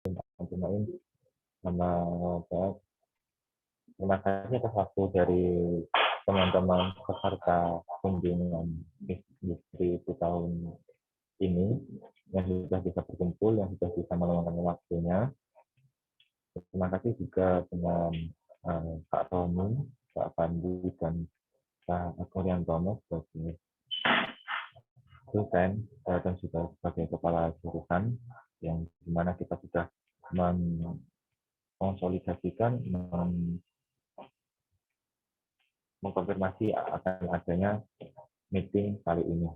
Teman-teman sama baik. Terima kasih atas waktu dari teman-teman peserta kunjungan industri di tahun ini yang sudah bisa berkumpul, yang sudah bisa meluangkan waktunya. Terima kasih juga dengan Pak Tony, Pak Pandu, dan Pak Agoriantono sebagai dosen dan juga sebagai kepala jurusan, yang dimana kita sudah mengkonsolidasikan, mengkonfirmasi akan adanya meeting kali ini.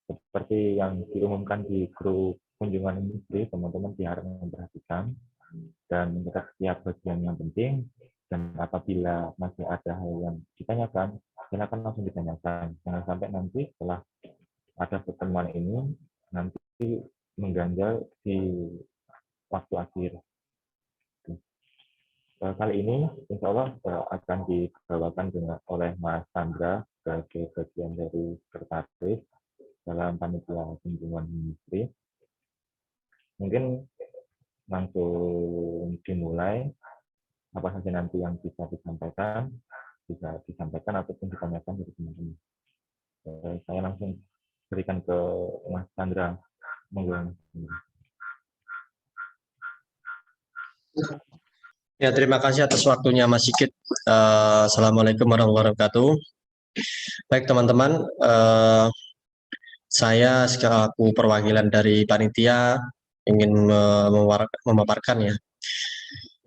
Seperti yang diumumkan di grup kunjungan industri, teman-teman diharap memperhatikan dan mencatat setiap bagian yang penting, dan apabila masih ada hal yang ditanyakan, silakan langsung ditanyakan. Jangan sampai nanti setelah ada pertemuan ini, nanti mengganjal di waktu akhir. Kali ini insya Allah akan dibawakan oleh Mas Chandra sebagai bagian dari sekretaris dalam panitia kunjungan industri. Mungkin langsung dimulai, apa saja nanti yang bisa disampaikan ataupun ditanyakan dari teman-teman. Saya langsung berikan ke Mas Chandra. Ya, terima kasih atas waktunya Mas Sigit. Assalamualaikum warahmatullahi wabarakatuh. Baik teman-teman, saya selaku perwakilan dari panitia ingin memaparkan ya,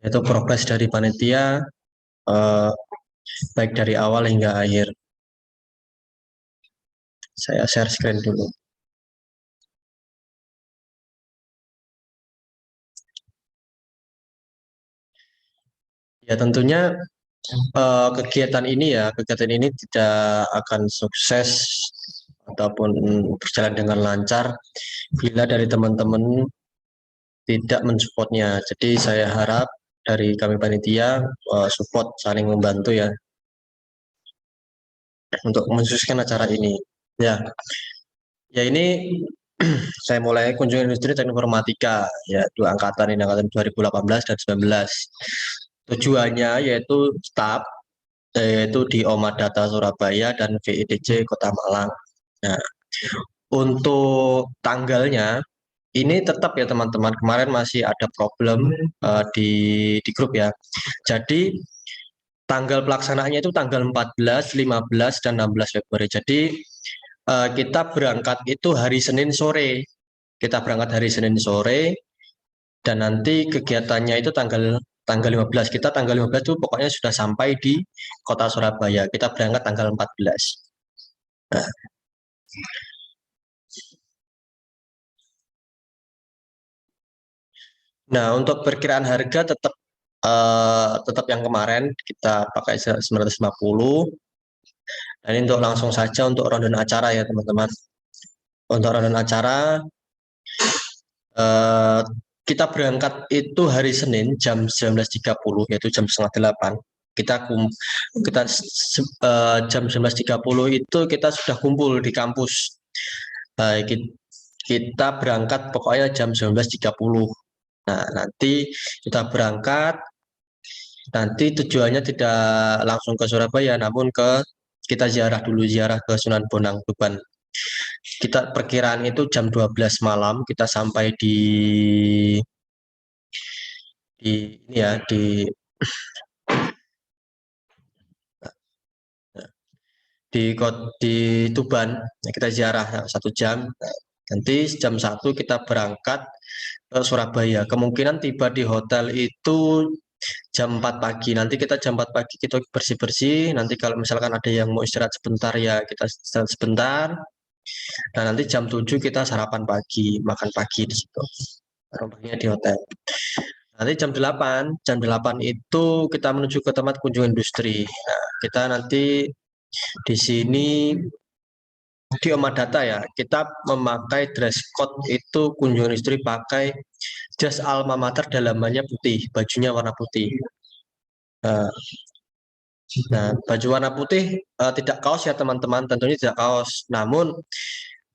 yaitu progres dari panitia baik dari awal hingga akhir. Saya share screen dulu. Ya tentunya kegiatan ini tidak akan sukses ataupun berjalan dengan lancar bila dari teman-teman tidak mensupportnya. Jadi saya harap dari kami panitia support, saling membantu ya untuk mensukseskan acara ini. Ya ini saya mulai kunjungan industri teknik informatika ya, 2 angkatan ini, angkatan 2018 dan 19. Tujuannya yaitu staf yaitu di OMA Data Surabaya dan VIDC Kota Malang. Nah, untuk tanggalnya ini tetap ya teman-teman, kemarin masih ada problem di grup ya. Jadi tanggal pelaksanaannya itu tanggal 14, 15, dan 16 Februari. Jadi kita berangkat itu hari Senin sore. Kita berangkat hari Senin sore dan nanti kegiatannya itu tanggal 15. Kita tanggal 15 itu pokoknya sudah sampai di Kota Surabaya. Kita berangkat tanggal 14. Nah, untuk perkiraan harga tetap yang kemarin kita pakai 950. Dan ini untuk langsung saja untuk rundown acara ya teman-teman. Untuk rundown acara kita berangkat itu hari Senin jam 19.30, yaitu jam setengah 8. Kita jam 19.30 itu kita sudah kumpul di kampus. Kita berangkat pokoknya jam 19.30. Nah, nanti kita berangkat, nanti tujuannya tidak langsung ke Surabaya, namun kita ziarah ke Sunan Bonang Tuban. Kita perkiraan itu jam 12 malam kita sampai di Tuban. Nah, kita ziarah 1 jam. Nanti jam 1 kita berangkat ke Surabaya. Kemungkinan tiba di hotel itu jam 4 pagi. Nanti kita jam 4 pagi kita bersih-bersih. Nanti kalau misalkan ada yang mau istirahat sebentar ya kita istirahat sebentar. Nah, nanti jam 7 kita sarapan pagi, makan pagi di situ. Rombongnya di hotel. Nanti jam 8 itu kita menuju ke tempat kunjungan industri. Nah, kita nanti di sini di OMA Data ya, kita memakai dress code itu kunjungan industri pakai jas alma mater dalamannya putih, bajunya warna putih. Nah, baju warna putih tidak kaos ya teman-teman, tentunya tidak kaos, namun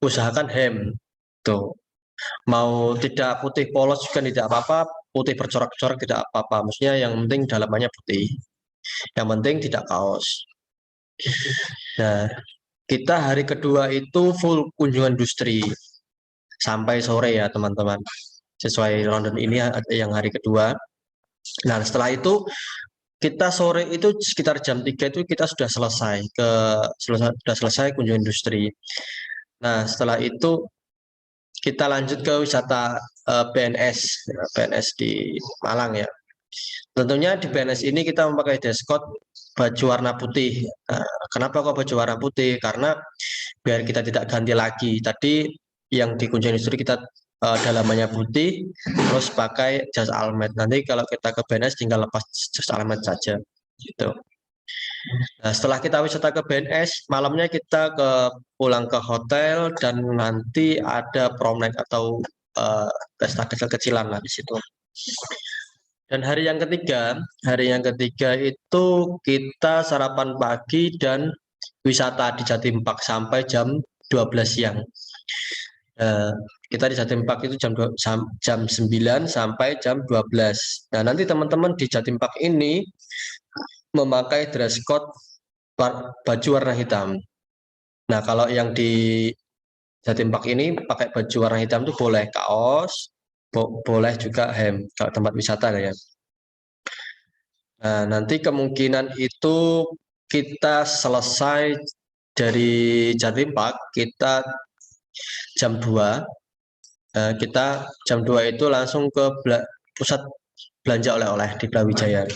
usahakan hem. Tuh. Mau tidak putih polos juga tidak apa-apa, putih bercorak-corak tidak apa-apa. Maksudnya yang penting dalamannya putih. Yang penting tidak kaos. Nah, kita hari kedua itu full kunjungan industri sampai sore ya teman-teman. Sesuai London ini yang hari kedua. Nah, setelah itu kita sore itu sekitar jam 3 itu kita sudah selesai kunjungan industri. Nah, setelah itu kita lanjut ke wisata PNS di Malang ya. Tentunya di PNS ini kita memakai dress code baju warna putih. Nah, kenapa kok baju warna putih? Karena biar kita tidak ganti lagi. Tadi yang di kunjungan industri kita dalamannya putih, terus pakai jas almet. Nanti kalau kita ke BNS tinggal lepas jas almet saja. Gitu. Nah, setelah kita wisata ke BNS, malamnya kita pulang ke hotel dan nanti ada prom night atau pesta kecil-kecilan lah di situ. Dan hari yang ketiga itu kita sarapan pagi dan wisata di Jatim Park sampai jam 12 siang. Eh, kita di Jatim Park itu jam 9 sampai jam 12. Nah, nanti teman-teman di Jatim Park ini memakai dress code baju warna hitam. Nah, kalau yang di Jatim Park ini pakai baju warna hitam itu boleh kaos, boleh juga hem kalau tempat wisata ya. Nah, nanti kemungkinan itu kita selesai dari Jatim Park, kita jam 2, kita jam 2 itu langsung ke pusat belanja oleh-oleh di Brawijaya.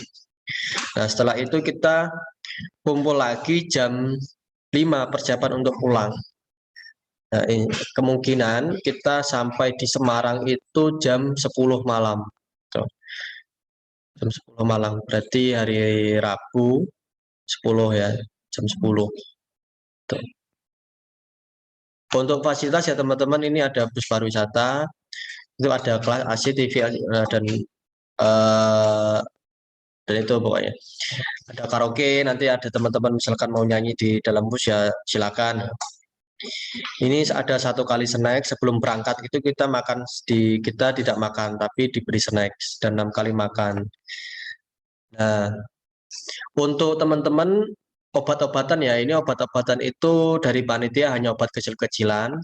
Nah, setelah itu kita kumpul lagi jam 5 persiapan untuk pulang. Nah, kemungkinan kita sampai di Semarang itu jam 10 malam. Tuh, jam 10 malam, berarti hari Rabu 10 ya, jam 10. Tuh. Untuk fasilitas ya teman-teman, ini ada bus pariwisata, itu ada kelas AC, TV, eh, dan itu pokoknya. Ada karaoke, nanti ada teman-teman misalkan mau nyanyi di dalam bus ya silakan. Ini ada satu kali snack sebelum berangkat itu kita tidak makan tapi diberi snack dan 6 kali makan. Nah, untuk teman-teman obat-obatan ya, ini obat-obatan itu dari panitia hanya obat kecil-kecilan.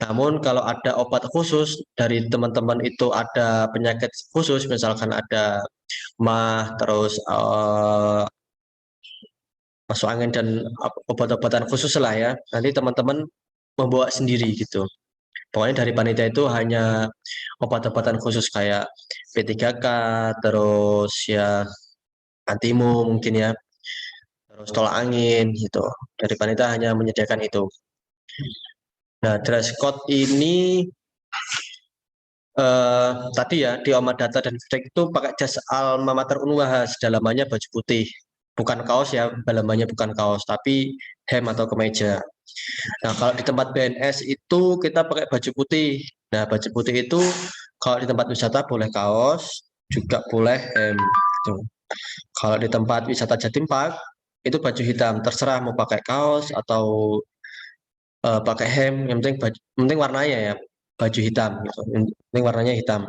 Namun kalau ada obat khusus dari teman-teman itu ada penyakit khusus, misalkan ada mah, terus masuk angin dan obat-obatan khusus lah ya. Nanti teman-teman membawa sendiri gitu. Pokoknya dari panitia itu hanya obat-obatan khusus kayak P3K, terus ya antimu mungkin ya, terus tolak angin gitu. Dari panitia hanya menyediakan itu. Nah, dress code ini tadi ya di Omad Data dan Ftek itu pakai jas alma mater Unwahas, dalamannya baju putih. Bukan kaos ya, dalamannya bukan kaos, tapi hem atau kemeja. Nah, kalau di tempat BNS itu kita pakai baju putih. Nah, baju putih itu kalau di tempat wisata boleh kaos, juga boleh hem. Gitu. Kalau di tempat wisata Jatim Park itu baju hitam, terserah mau pakai kaos atau pakai hem. Yang penting warnanya ya baju hitam. Gitu. Yang penting warnanya hitam.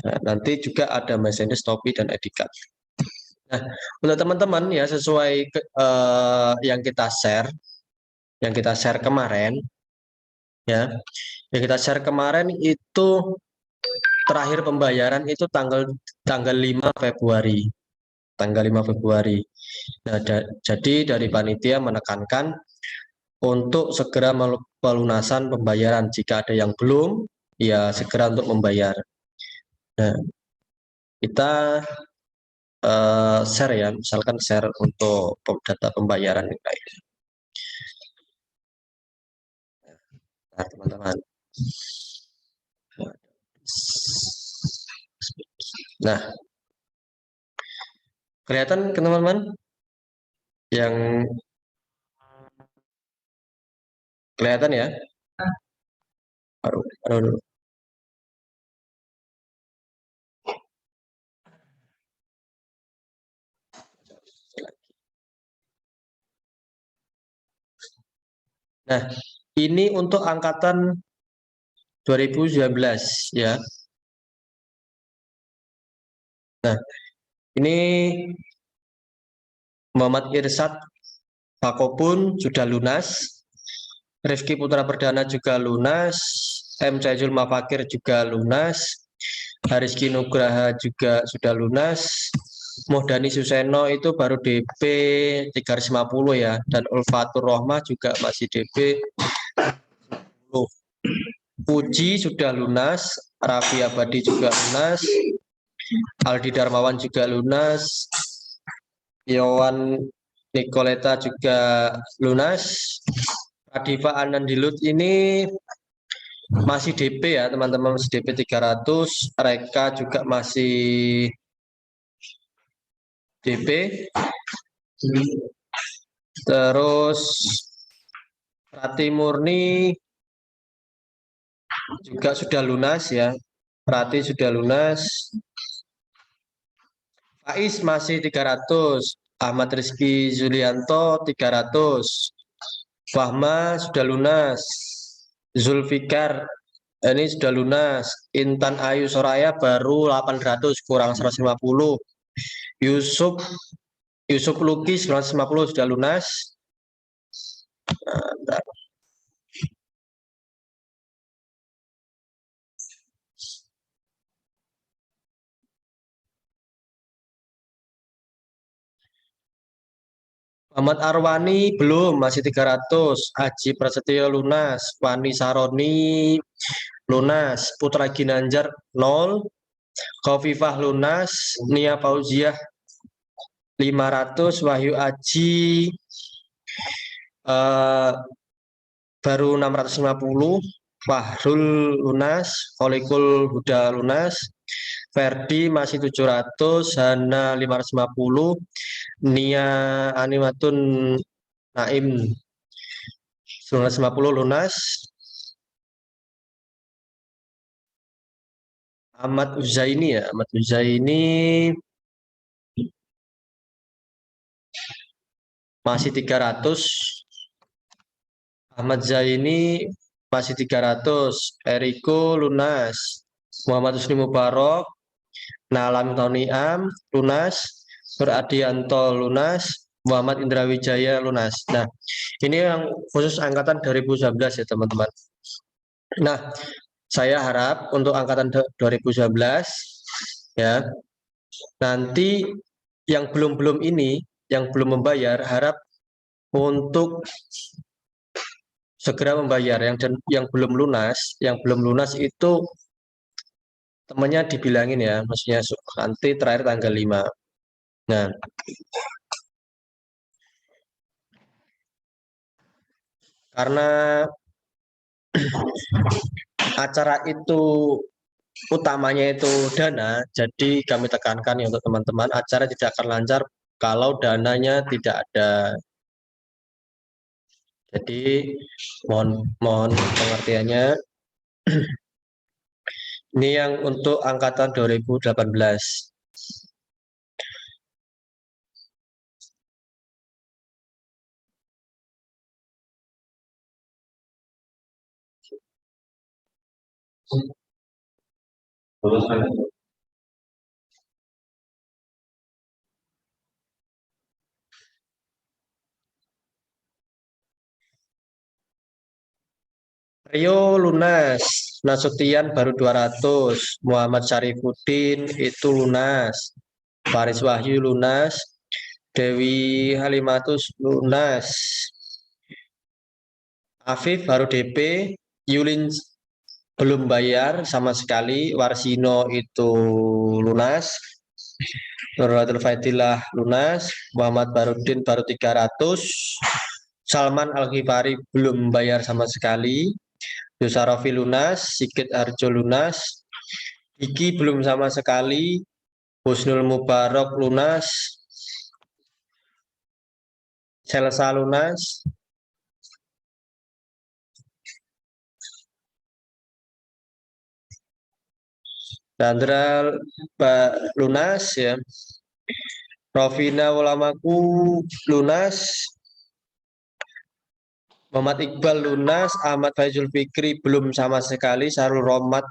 Nah, nanti juga ada Mercedes, topi dan ID card. Nah, untuk teman-teman ya sesuai yang kita share kemarin ya. Yang kita share kemarin itu terakhir pembayaran itu tanggal 5 Februari. Tanggal 5 Februari. Nah, jadi dari panitia menekankan untuk segera pelunasan pembayaran. Jika ada yang belum, ya segera untuk membayar. Nah, kita share ya, misalkan share untuk data pembayaran. Nah, teman-teman. Nah, kelihatan teman-teman yang kelihatan ya? Baru. Nah, ini untuk angkatan 2019 ya. Nah, ini Muhammad Irsad Bakopun sudah lunas, Rifki Putra Perdana juga lunas, M. Caizul Mafakir juga lunas, Hariski Nugraha juga sudah lunas, Mohdani Suseno itu baru DP 350 ya, dan Ulfatur Rohmah juga masih DP 10. Puji sudah lunas, Raffi Abadi juga lunas, Aldi Darmawan juga lunas, Yowan Nicoleta juga lunas, Adifa Anandilut ini masih DP ya teman-teman, masih DP 300, Reka juga masih DP. Terus Rati Murni juga sudah lunas ya. Rati sudah lunas. Faiz masih 300. Ahmad Rizky Zulianto 300. Fahma sudah lunas. Zulfikar ini sudah lunas. Intan Ayu Soraya baru 800 kurang 150. Yusuf Lukis 150 sudah lunas. Nah, Muhammad Arwani belum, masih 300. Haji Prasetyo lunas. Wani Saroni lunas. Putra Ginanjar 0. Khofifah lunas. Nia Fauziah 500. Wahyu Aji baru 650. Fahrul lunas. Kholikul Huda lunas. Ferdi masih 700. Hana 550. Nia Animatun Naim 950 lunas. Ahmad Uzaini ya, Ahmad Uzaini masih 300. Ahmad Zaini masih 300. Eriko lunas. Muhammad Husni Mubarok, Nalam Tauniam lunas. Beradianto lunas. Muhammad Indra Wijaya lunas. Nah, ini yang khusus angkatan 2019 ya teman-teman. Nah, saya harap untuk angkatan 2019 ya, nanti yang belum ini, yang belum membayar, harap untuk segera membayar. Yang belum lunas itu temannya dibilangin ya, maksudnya nanti terakhir tanggal 5. Nah, karena acara itu utamanya itu dana, jadi kami tekankan ya untuk teman-teman, acara tidak akan lancar kalau dananya tidak ada. Jadi mohon pengertiannya. Ini yang untuk angkatan 2018. Rio lunas, Nasution baru 200, Muhammad Syarifuddin itu lunas, Faris Wahyu lunas, Dewi Halimatus lunas, Afif baru DP, Yulin belum bayar sama sekali, Warsino itu lunas, Nurhatul Faidillah lunas, Muhammad Barudin baru 300, Salman Al-Ghifari belum bayar sama sekali, Yusarofi lunas, Sigit Arjo lunas, Iki belum sama sekali, Husnul Mubarak lunas, Selsa lunas, Chandra lunas ya, Rovina Ulamaku lunas, Muhammad Iqbal lunas, Ahmad Faizul Fikri belum sama sekali, Sarul Rohmat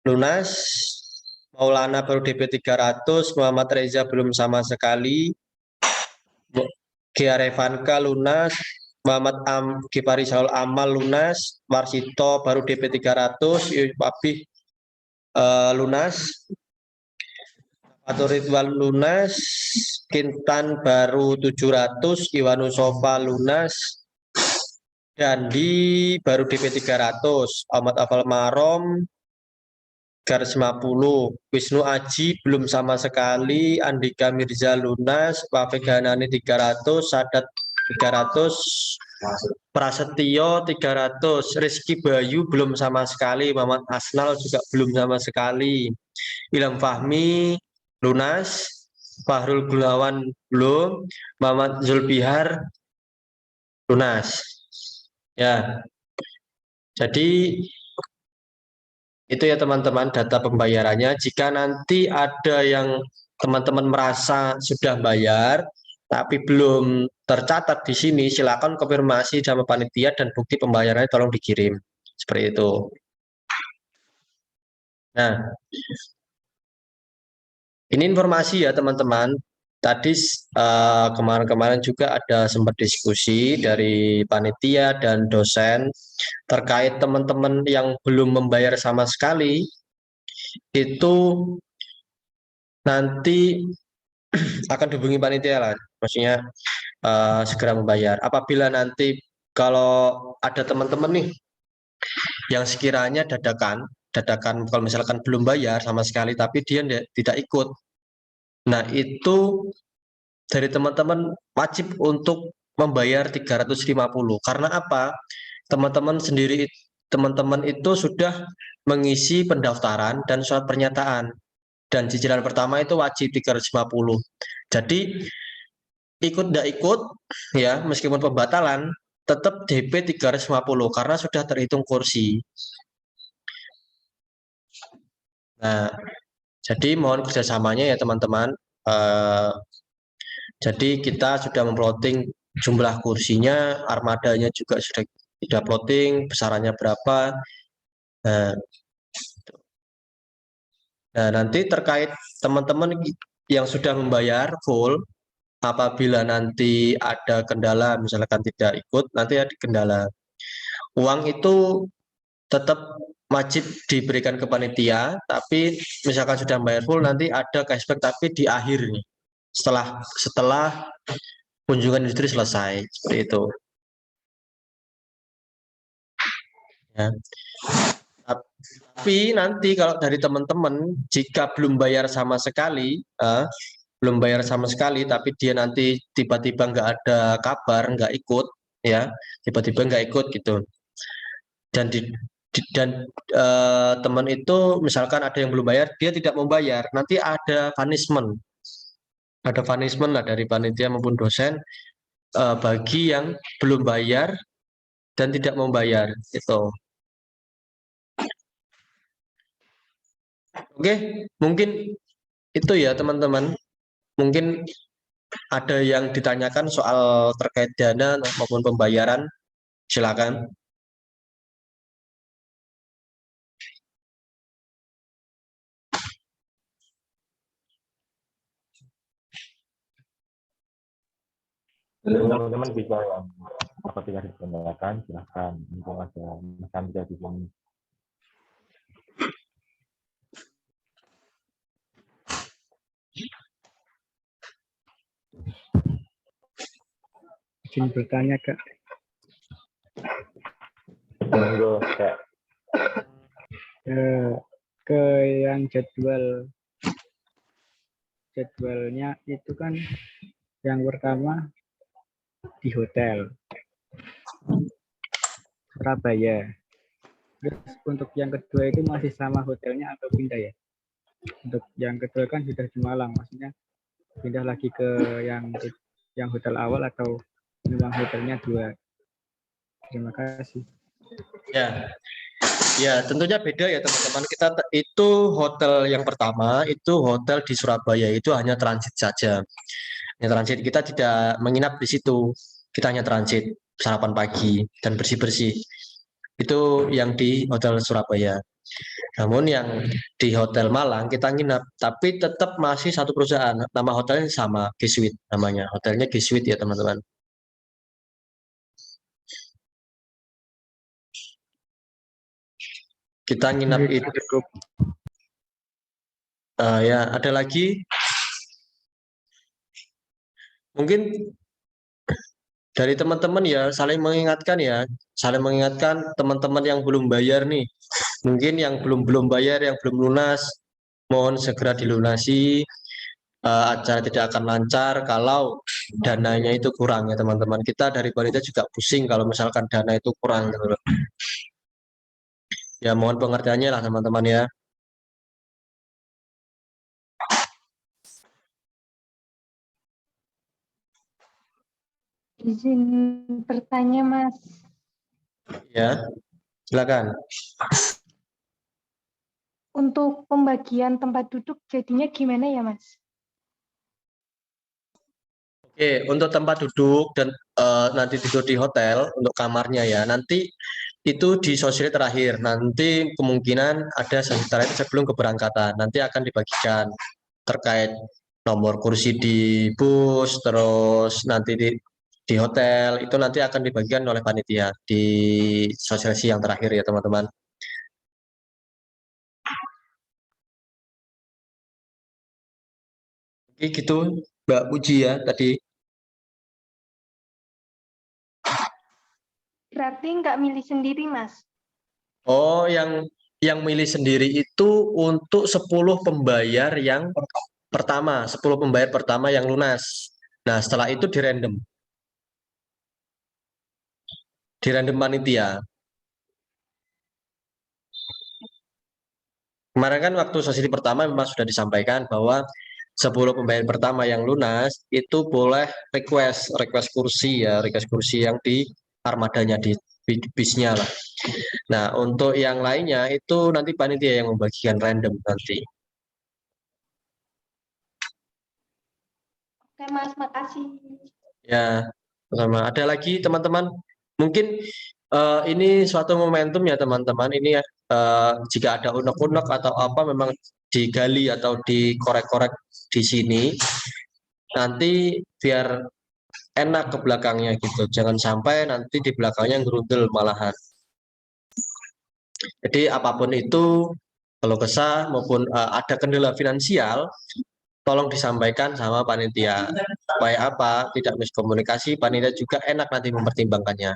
lunas, Maulana baru DP 300, Muhammad Reza belum sama sekali, Gia Revanka lunas, Muhammad Gipari Saul Amal lunas, Marsito baru DP 300, Pabih lunas, Fatur Ridwan lunas, Kintan baru 700, Iwanusofa lunas, Dandi baru DP 300, Ahmad Afal Marom garis 50, Wisnu Aji belum sama sekali, Andika Mirza lunas, Wafik Hanani 300, Sadat 300, Prasetyo 300, Rizky Bayu belum sama sekali, Muhammad Asnal juga belum sama sekali, Ilham Fahmi lunas, Fahrul Gunawan belum, Muhammad Zulbihar lunas. Ya, jadi itu ya teman-teman data pembayarannya. Jika nanti ada yang teman-teman merasa sudah bayar tapi belum tercatat di sini, silakan konfirmasi sama panitia dan bukti pembayarannya tolong dikirim. Seperti itu. Nah, ini informasi ya teman-teman. Tadi kemarin-kemarin juga ada sempat diskusi dari panitia dan dosen terkait teman-teman yang belum membayar sama sekali itu nanti akan dihubungi panitia lah, maksudnya segera membayar. Apabila nanti kalau ada teman-teman nih yang sekiranya dadakan kalau misalkan belum bayar sama sekali tapi dia tidak ikut, nah itu dari teman-teman wajib untuk membayar 350. Karena apa? Teman-teman itu sudah mengisi pendaftaran dan surat pernyataan. Dan cicilan pertama itu wajib 350. Jadi ikut tidak ikut ya meskipun pembatalan tetap DP 350 karena sudah terhitung kursi. Nah, jadi mohon kerjasamanya ya teman-teman. Jadi kita sudah memplotting jumlah kursinya, armadanya juga sudah plotting, besarannya berapa. Nah, nanti terkait teman-teman yang sudah membayar full, apabila nanti ada kendala, misalkan tidak ikut, nanti ada kendala. Uang itu tetap wajib diberikan ke panitia, tapi misalkan sudah membayar full, nanti ada cashback, tapi di akhir nih, setelah kunjungan industri selesai, seperti itu. Ya. Tapi nanti kalau dari teman-teman jika belum bayar sama sekali, tapi dia nanti tiba-tiba nggak ada kabar, nggak ikut, ya, tiba-tiba nggak ikut gitu. Dan teman itu misalkan ada yang belum bayar, dia tidak mau bayar, nanti ada punishment lah dari panitia maupun dosen bagi yang belum bayar dan tidak mau bayar itu. Oke, mungkin itu ya teman-teman. Mungkin ada yang ditanyakan soal terkait dana maupun pembayaran, silakan. Teman-teman bisa yang apabila ditanyakan silahkan. Untuk ada Mas Andrea di sini. Izin bertanya Kak. Monggo Kak. Ke yang jadwalnya itu kan yang pertama di hotel Surabaya. Terus untuk yang kedua itu masih sama hotelnya atau pindah ya? Untuk yang kedua kan sudah di Malang, maksudnya pindah lagi ke yang hotel awal atau memang hotelnya dua? Terima kasih. Ya, tentunya beda ya teman-teman. Kita itu hotel yang pertama itu hotel di Surabaya itu hanya transit saja. Hanya transit, kita tidak menginap di situ. Kita hanya transit. sarapan pagi dan bersih-bersih. Itu yang di Hotel Surabaya. Namun yang di Hotel Malang kita nginap, tapi tetap masih satu perusahaan. Nama hotelnya sama, G-Suite namanya. Hotelnya G-Suite ya teman-teman. Kita nginap Baik, itu. cukup. Ya, ada lagi mungkin dari teman-teman ya saling mengingatkan teman-teman yang belum bayar nih. Mungkin yang belum bayar, yang belum lunas, mohon segera dilunasi. Acara tidak akan lancar kalau dananya itu kurang ya teman-teman. Kita dari panitia juga pusing kalau misalkan dana itu kurang gitu loh. Ya mohon pengertiannya lah teman-teman ya. Izin bertanya, Mas. Ya, silakan. Untuk pembagian tempat duduk jadinya gimana ya, Mas? Oke, untuk tempat duduk dan nanti tidur di hotel untuk kamarnya ya. Nanti itu di sosial terakhir. Nanti kemungkinan ada sesi terakhir sebelum keberangkatan. Nanti akan dibagikan terkait nomor kursi di bus, terus nanti di hotel itu nanti akan dibagikan oleh panitia di sosialisasi yang terakhir ya teman-teman. Oke gitu Mbak Puji ya tadi. Berarti nggak milih sendiri, Mas? Oh, yang milih sendiri itu untuk 10 pembayar yang pertama, 10 pembayar pertama yang lunas. Nah, setelah itu di random panitia. Kemarin kan waktu sesi pertama memang sudah disampaikan bahwa 10 pembayar pertama yang lunas itu boleh request kursi ya, request kursi yang di armadanya di bisnya lah. Nah, untuk yang lainnya itu nanti panitia yang membagikan random nanti. Oke, Mas, makasih. Ya, sama. Ada lagi teman-teman? Mungkin ini suatu momentum ya teman-teman. Ini ya jika ada unek-unek atau apa memang digali atau dikorek-korek di sini. Nanti biar enak ke belakangnya gitu. Jangan sampai nanti di belakangnya gerundel malahan. Jadi apapun itu, kalau kesah maupun ada kendala finansial, tolong disampaikan sama panitia. Supaya apa? Tidak miskomunikasi, panitia juga enak nanti mempertimbangkannya.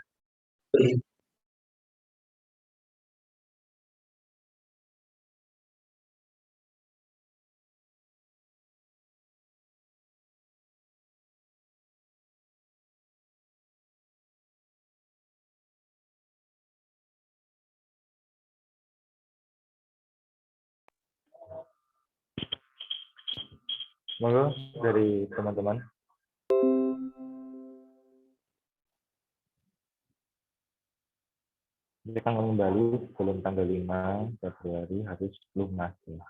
Monggo dari teman-teman. Kita akan kembali sebelum tanggal 5 Februari harus lunas. Ya.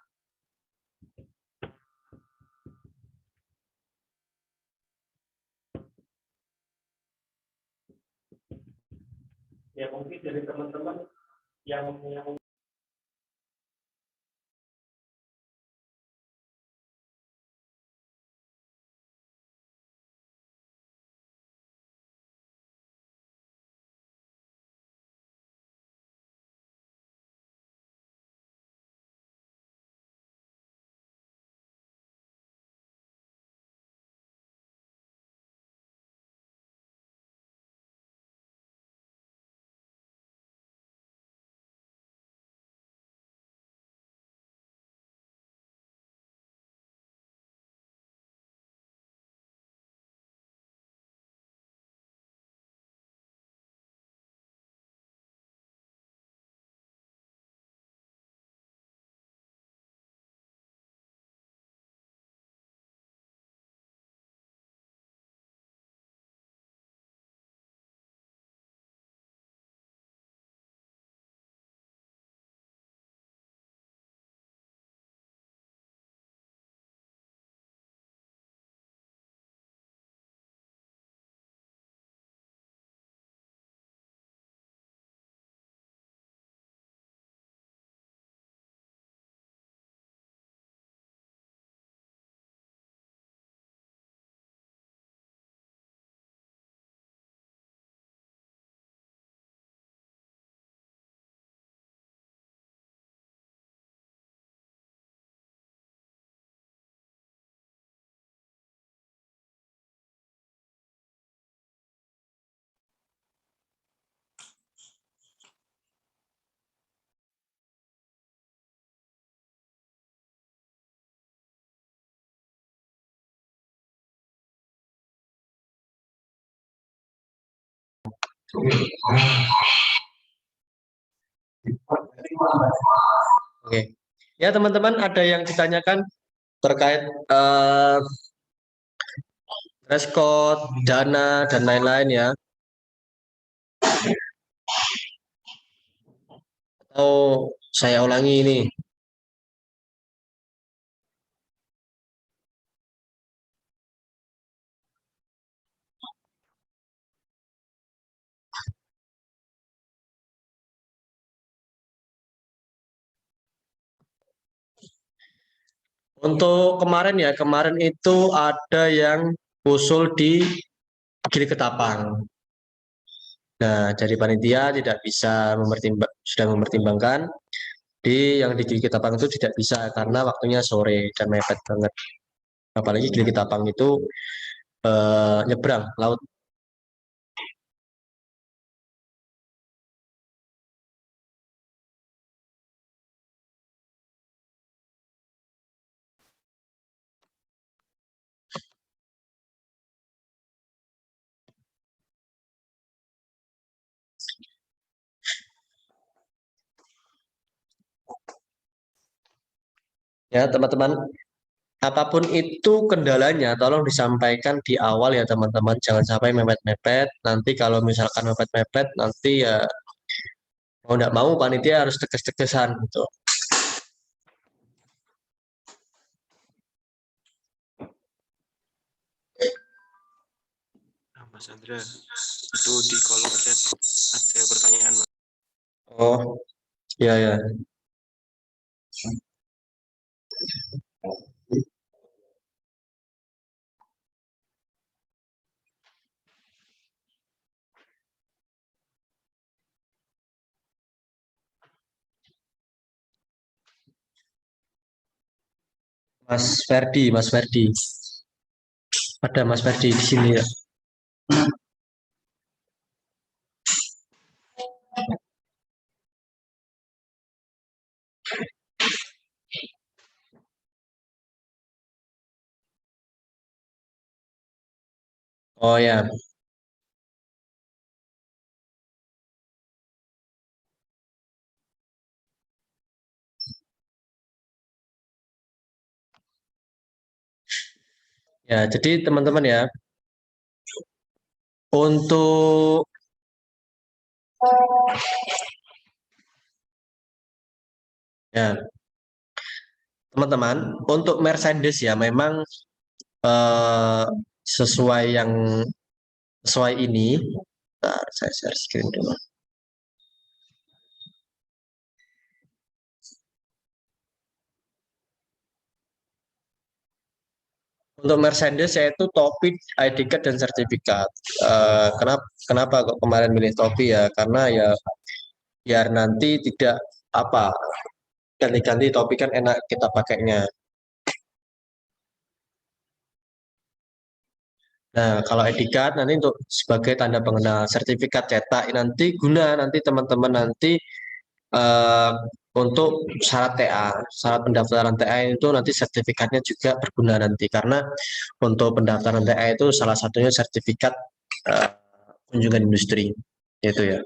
Ya mungkin dari teman-teman yang Oke. Ya, teman-teman, ada yang ditanyakan terkait dress code, dana, dan lain-lain ya. Atau saya ulangi ini. Untuk kemarin ya, kemarin itu ada yang usul di Gili Ketapang. Nah, dari panitia tidak bisa sudah mempertimbangkan yang di Gili Ketapang itu tidak bisa karena waktunya sore dan mepet banget. Apalagi Gili Ketapang itu nyebrang laut. Ya, teman-teman, apapun itu kendalanya, tolong disampaikan di awal ya, teman-teman. Jangan sampai mepet-mepet. Nanti kalau misalkan mepet-mepet, nanti ya mau nggak mau panitia harus tegas-tegasan gitu. Mas Andra, itu di kolom chat ada pertanyaan, Mas. Oh, iya ya. Mas Ferdi. Ada Mas Ferdi di sini ya. Oh ya, ya. Jadi teman-teman ya, untuk ya teman-teman, untuk Mercedes ya memang eh, sesuai yang sesuai ini. Bentar, saya share screen dulu. Untuk Mercedes yaitu topi, ID card dan sertifikat. Kenapa kok kemarin milih topi ya? Karena ya biar nanti tidak apa ganti-ganti topi kan enak kita pakainya. Nah, kalau ID card nanti untuk sebagai tanda pengenal, sertifikat cetak nanti teman-teman nanti eh, untuk syarat TA, syarat pendaftaran TA itu nanti sertifikatnya juga berguna nanti karena untuk pendaftaran TA itu salah satunya sertifikat eh, kunjungan industri itu ya.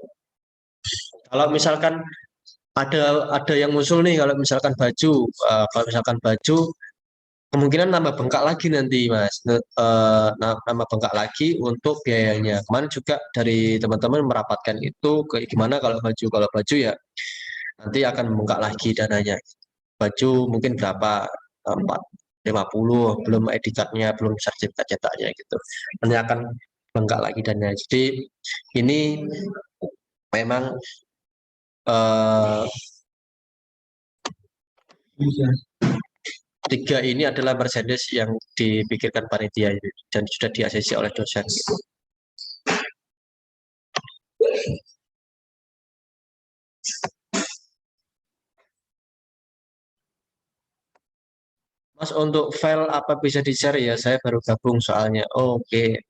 Kalau misalkan ada yang muncul nih kalau misalkan baju kemungkinan nambah bengkak lagi nanti Mas. Nambah bengkak lagi untuk biayanya. Kemarin juga dari teman-teman merapatkan itu ke gimana kalau baju ya nanti akan membengkak lagi dananya. Baju mungkin berapa? 450 belum ID card-nya, belum sertifikat cetaknya gitu. Nanti akan bengkak lagi dananya. Jadi ini memang eh, tiga ini adalah Mercedes yang dipikirkan panitia ini dan sudah di-ACC oleh dosen. Mas, untuk file apa bisa di-share ya? Saya baru gabung soalnya. Oke.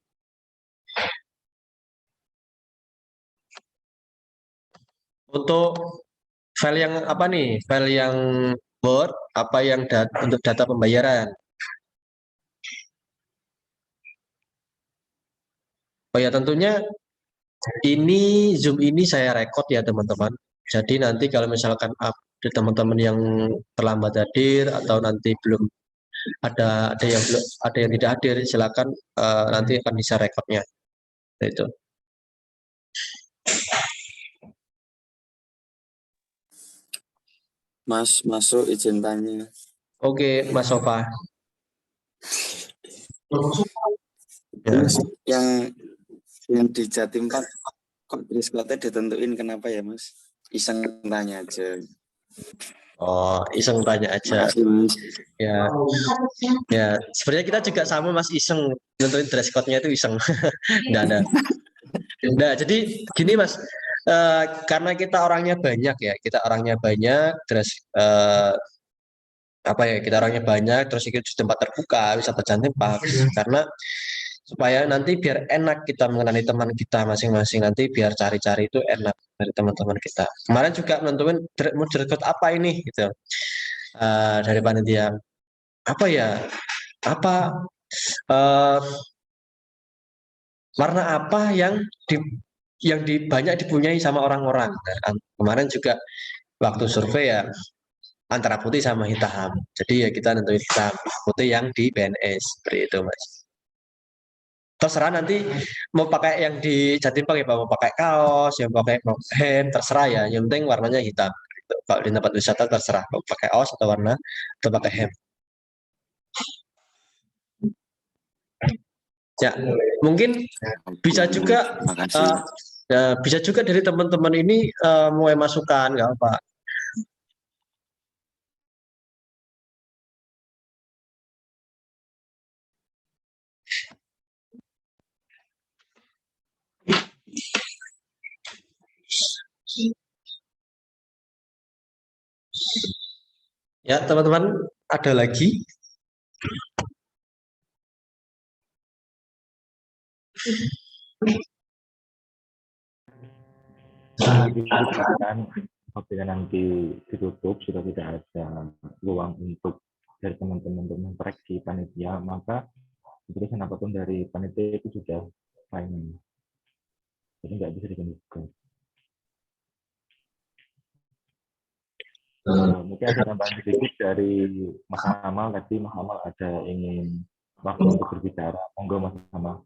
Untuk file yang apa nih? File yang Word, apa yang untuk data pembayaran? Oh ya, tentunya Ini Zoom ini saya rekod ya teman-teman. Jadi nanti kalau misalkan teman-teman yang terlambat hadir atau nanti belum ada yang tidak hadir, silakan nanti akan bisa rekodnya. Itu. Mas masuk izin tanya. Oke, Mas Sofa. Ya. Mas, yang di Jatim 4 kok dress code-nya ditentuin kenapa ya Mas? Iseng tanya aja. Oh, iseng tanya aja. Makasih Mas. Ya, ya. Sebenarnya kita juga sama Mas, iseng nentuin dress code-nya itu iseng. Nggak ada. Nah, jadi gini Mas, karena kita orangnya banyak ya, terus kita orangnya banyak, terus itu di tempat terbuka, bisa berjalan tempat, karena supaya nanti biar enak kita mengenali teman kita masing-masing, nanti biar cari-cari itu enak dari teman-teman kita. Kemarin juga nentuin mau dress code apa ini gitu, dari panitia. Apa ya? Eh, Warna apa yang banyak dipunyai sama orang-orang. Nah, kemarin juga waktu survei ya antara putih sama hitam. Jadi ya kita nentuin hitam, putih yang di PNS seperti itu Mas. Terserah nanti mau pakai yang di Jatim pakai mau pakai kaos, yang pakai hem, terserah ya. Yang penting warnanya hitam. Gitu. Kalau di tempat wisata terserah mau pakai kaos atau warna atau pakai hem. Ya, mungkin bisa juga Makasih. bisa juga dari teman-teman ini mau masukan nggak apa. Ya, teman-teman, ada lagi? Kan apabila nanti ditutup sudah tidak ada ruang untuk dari teman-teman untuk mempereksi panitia, maka keputusan apapun dari panitia itu sudah final. Jadi nggak bisa diganggu. Mungkin ada tambahan sedikit dari Mas Amal. Tadi Mas Amal ada ingin waktu untuk berbicara. Monggo Mas Amal.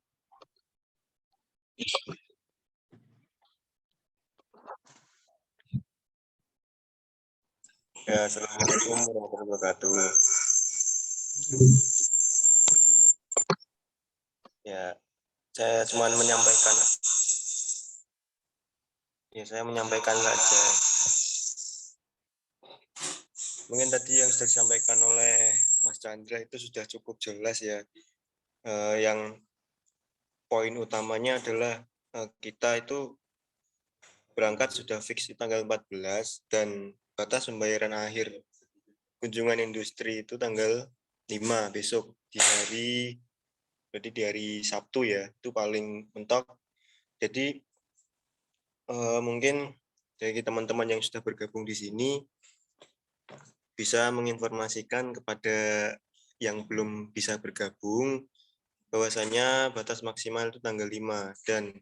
Ya, assalamualaikum warahmatullahi wabarakatuh. Ya, saya cuma menyampaikan. Ya, saya menyampaikan saja. Mungkin tadi yang sudah disampaikan oleh Mas Chandra itu sudah cukup jelas ya. Yang poin utamanya adalah kita itu berangkat sudah fix di tanggal 14 dan batas pembayaran akhir kunjungan industri itu tanggal 5 besok berarti di hari Sabtu ya, itu paling mentok. Jadi mungkin dari teman-teman yang sudah bergabung di sini bisa menginformasikan kepada yang belum bisa bergabung bahwasanya batas maksimal itu tanggal 5 dan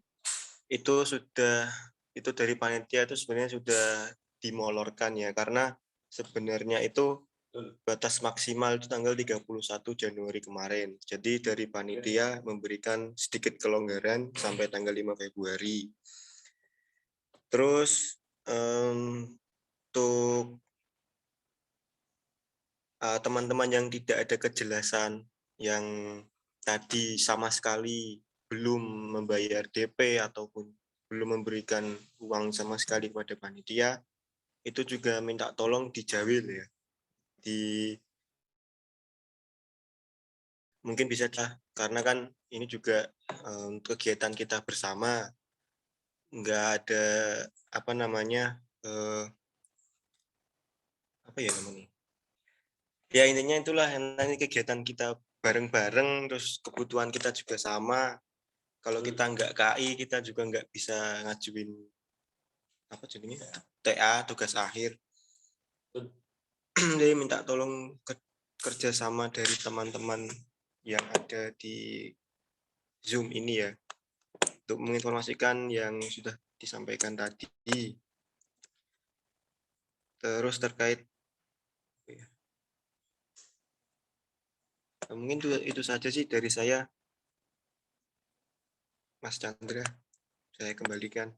itu dari panitia itu sebenarnya sudah dimolorkan ya, karena sebenarnya itu batas maksimal itu tanggal 31 Januari kemarin. Jadi dari panitia memberikan sedikit kelonggaran sampai tanggal 5 Februari. Terus untuk teman-teman yang tidak ada kejelasan, yang tadi sama sekali belum membayar DP ataupun belum memberikan uang sama sekali kepada panitia, itu juga minta tolong dijawil ya. Mungkin bisa karena kan ini juga kegiatan kita bersama, nggak ada apa namanya ya intinya itulah, nanti kegiatan kita bareng-bareng, terus kebutuhan kita juga sama. Kalau kita nggak KI, kita juga nggak bisa ngajuin TA, tugas akhir. Jadi minta tolong kerjasama dari teman-teman yang ada di Zoom ini ya. untuk menginformasikan yang sudah disampaikan tadi. Terus terkait mungkin itu saja sih dari saya, Mas Chandra. Saya kembalikan.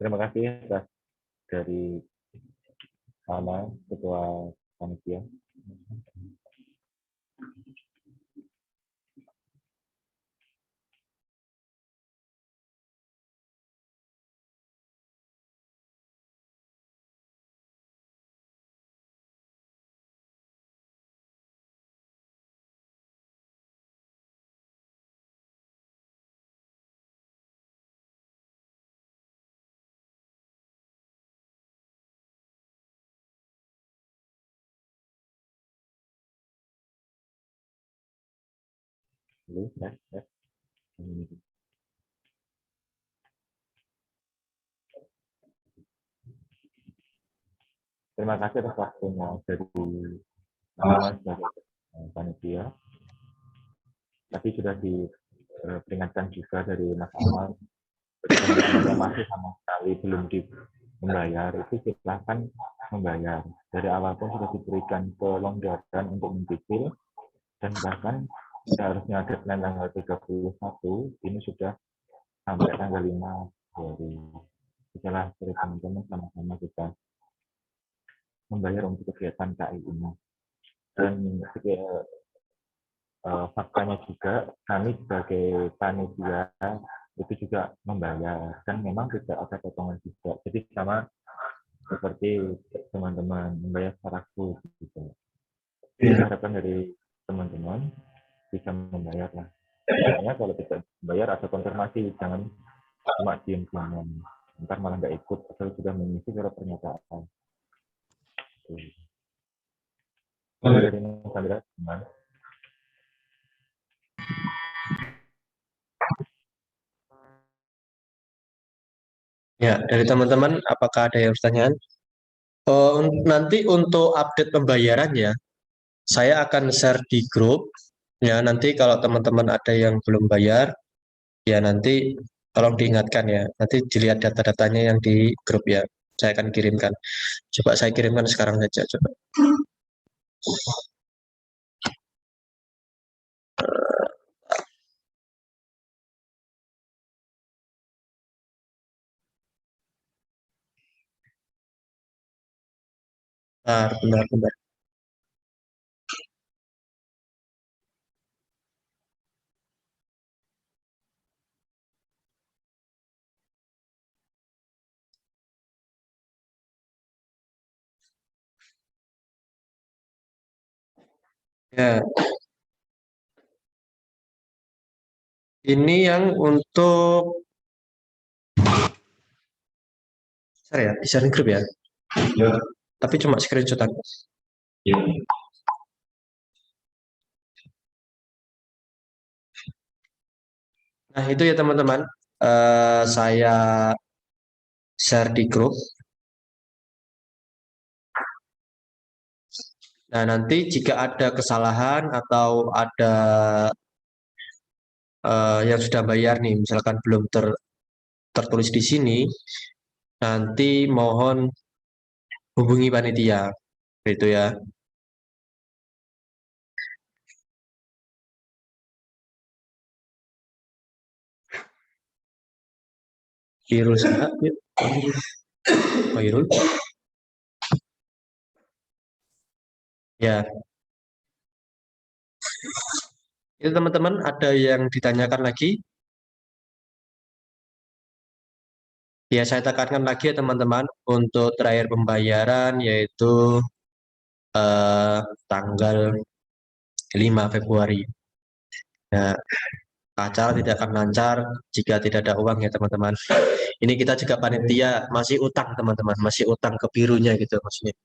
Terima kasih atas dari Ana, Ketua Panitia. Dulu, ya. Terima kasih atas waktunya dari Mas sebagai panitia. Tadi sudah diperingatkan juga dari Mas Amal, teman-teman yang masih sama sekali belum membayar, itu silakan membayar. Dari awal pun sudah diberikan kelonggaran untuk mencicil, dan bahkan seharusnya deadline tanggal 31, ini sudah sampai tanggal 5 dari setelah dari teman-teman sama-sama kita membayar untuk kegiatan KI ini. Dan faktanya juga kami sebagai panitia itu juga membayar, dan memang tidak ada potongan juga. Jadi sama seperti teman-teman membayar secara full gitu. Jadi harapkan dari teman-teman bisa membayar lah. Makanya kalau tidak membayar ada konfirmasi, jangan cuma diam-diam. Ntar malah nggak ikut atau sudah mengisi surat pernyataan. Dari Mas Chandra, gimana? Ya, dari teman-teman, apakah ada yang pertanyaan? Nanti untuk update pembayaran ya, saya akan share di grup. Ya, nanti kalau teman-teman ada yang belum bayar, ya nanti tolong diingatkan ya. Nanti dilihat data-datanya yang di grup ya. Saya akan kirimkan. Coba saya kirimkan sekarang saja. Coba. Benar. Ya, ini yang untuk share ya, share grup ya. Ya. Tapi cuma screenshot aku. Ya. Nah, itu ya teman-teman. Saya share di grup. Nah, nanti jika ada kesalahan atau ada yang sudah bayar nih, misalkan belum tertulis di sini, nanti mohon hubungi panitia, gitu ya. Irul Irul. Ya. Itu teman-teman ada yang ditanyakan lagi? Ya, saya tekankan lagi ya teman-teman, untuk terakhir pembayaran yaitu tanggal 5 Februari. Nah, acara tidak akan lancar jika tidak ada uang ya teman-teman. Ini kita juga panitia masih utang teman-teman, masih utang ke birunya gitu maksudnya.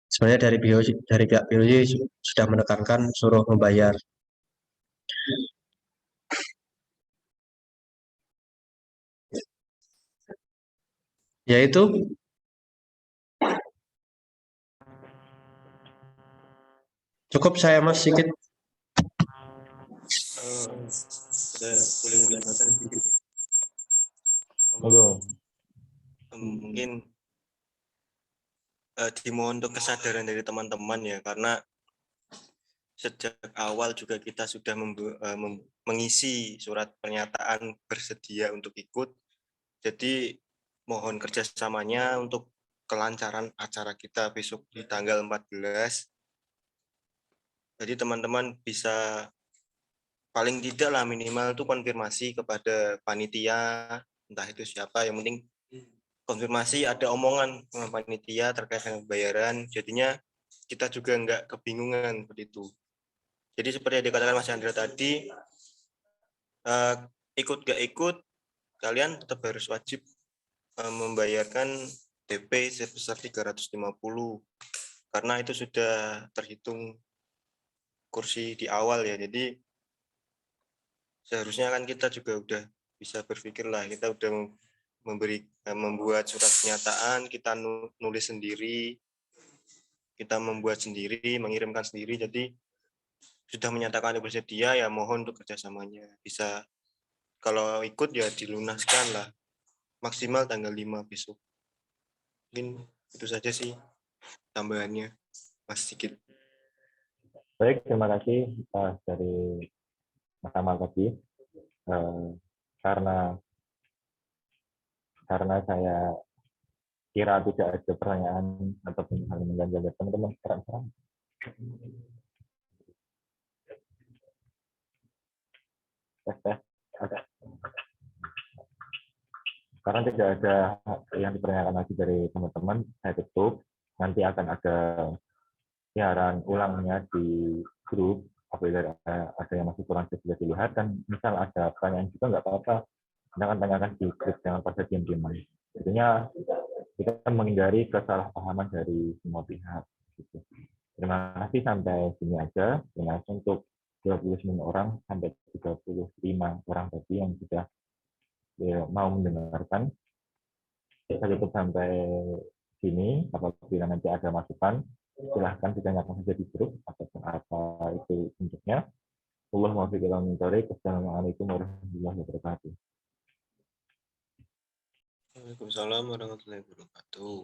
Sebenarnya dari pihak BOJ sudah menekankan suruh membayar. Yaitu cukup saya Mas sedikit. Saya boleh menambahkan sedikit ya. Monggo. Mungkin dimohon untuk kesadaran dari teman-teman ya, karena sejak awal juga kita sudah mengisi surat pernyataan bersedia untuk ikut. Jadi mohon kerjasamanya untuk kelancaran acara kita besok di tanggal 14. Jadi teman-teman bisa paling tidak lah minimal itu konfirmasi kepada panitia, entah itu siapa, yang penting konfirmasi ada omongan dengan panitia terkait dengan bayaran. Jadinya kita juga nggak kebingungan seperti itu. Jadi seperti yang dikatakan Mas Chandra tadi, ikut gak ikut, kalian tetap harus wajib membayarkan DP sebesar 350 karena itu sudah terhitung kursi di awal ya. Jadi seharusnya kan kita juga udah bisa berpikir lah, kita udah membuat surat pernyataan, kita nulis sendiri, kita membuat sendiri, mengirimkan sendiri. Jadi sudah menyatakan bersedia, ya mohon untuk kerjasamanya. Bisa kalau ikut ya dilunaskan lah, maksimal tanggal 5 besok. Mungkin itu saja sih tambahannya, Mas Sigit. Baik, terima kasih dari Mas Amal tadi. Karena saya kira tidak ada pertanyaan ataupun hal yang mengganjal dari teman-teman sekarang. Karena tidak ada yang dipertanyakan lagi dari teman-teman, saya tutup. Nanti akan ada siaran ulangnya di grup. Apabila ada yang masih kurang bisa dilihat, dan misal ada pertanyaan juga nggak apa-apa, jangan tanyakan di grup, jangan pada diam-diaman. Intinya kita menghindari kesalahpahaman dari semua pihak. Gitu. Terima kasih, sampai sini aja. Terima kasih untuk 29 orang sampai 35 orang tadi yang sudah mau mendengarkan. Kita tutup sampai sini. Apabila nanti ada masukan, silahkan ditanyakan saja di grup ataupun apa itu bentuknya. Wassalamualaikum warahmatullahi wabarakatuh. Waalaikumsalam warahmatullahi wabarakatuh.